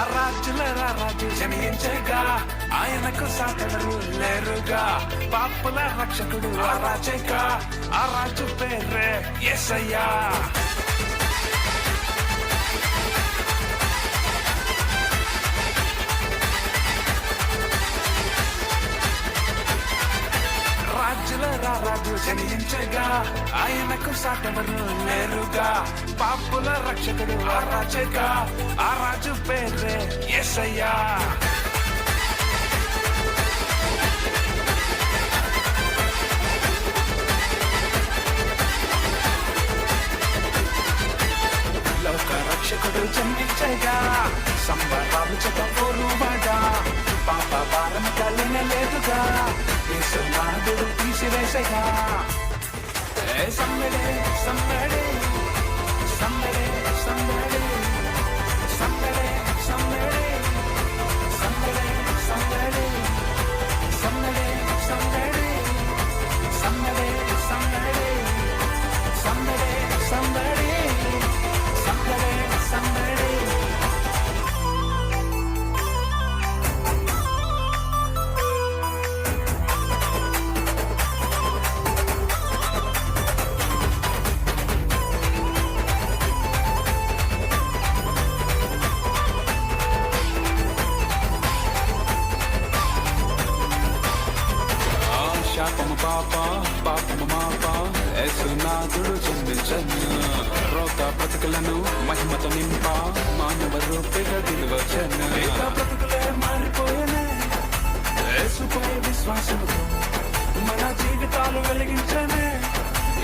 రాజుల రాజు జనించగా ఆయనకు సాటెవరు లేరుగా పాపుల రక్షకుడు ఆ రాజేగా ఆ రాజు పేరే యేసయ్యా రాజు జనించగా ఆయనకు సాటెవరు లేరుగా పాపుల రక్షకుడు ఆ రాజేగా ఆ రాజు పేరే యేసయ్యా లోక రక్షకుడు జన్మించగా సంబరాలు చదవరువాడా పాప భారం కలిగిన లేదుగా యేసునాథుడు తీసివేసగా సమ్మడే సమ్మడే సమ్మడే సమ్మడే సమ్మడే సమ్మడే సమ్మడే సమ్మడే సమ్మడే సమ్మడే సమ్మడే సమ్మడే సమ్మడే సమ్మడే సమ్మడే సమ్మడే పాపము పాప పాపము మాప యేసునాథుడు జన్మించెను రోగ బ్రతుకులను మహిమతో నింప మానవ రూపిగా దిగివచ్చెను బ్రతుకులే మారిపోయేనే యేసుపై విశ్వాసముతో మన జీవితాలు వెలిగించనే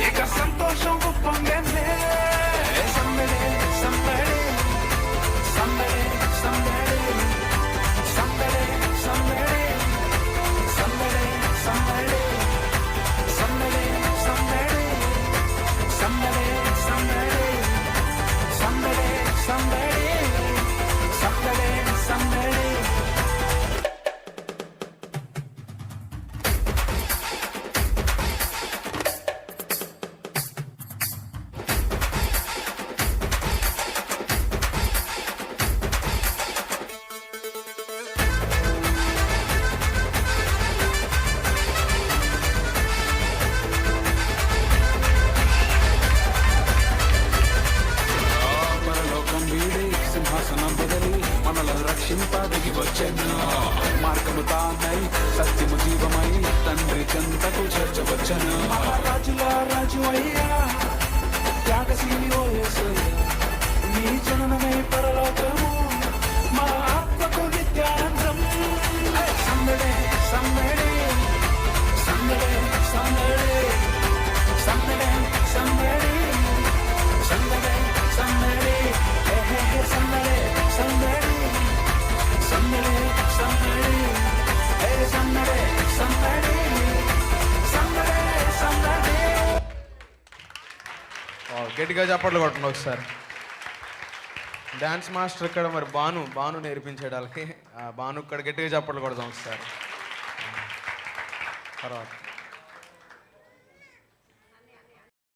ఇక సంతోషం పొంగనే సమ్మడే సమ్మడే సమ్మడే సమ్మడే సమ్మడే సమ్మడే సమ్మడే సమ్మడే రక్షింపదిగి వచ్చెను మార్గము తానై సత్యము జీవమై తండ్రి చెంతకు చేర్చవచ్చెను రాజుల రాజు అయ్యా త్యాగశీలి ఓ యేసయ్యా నీ జననమై పరలోకము మా ఆత్మకు నిత్యానందం సమ్మడే సమ్మడే సమ్మడే సమ్మడే సమ్మడే సమ్మడే సమ్మడే సమ్మడే సమ్మడే సమ్మడే గట్టిగా చప్పట్లు కొట్టండి ఒకసారి. డాన్స్ మాస్టర్ ఇక్కడ మరి భాను నేర్పించాడు వాళ్ళకి. భాను ఇక్కడ గట్టిగా చప్పట్లు కొడదాం ఒకసారి. తర్వాత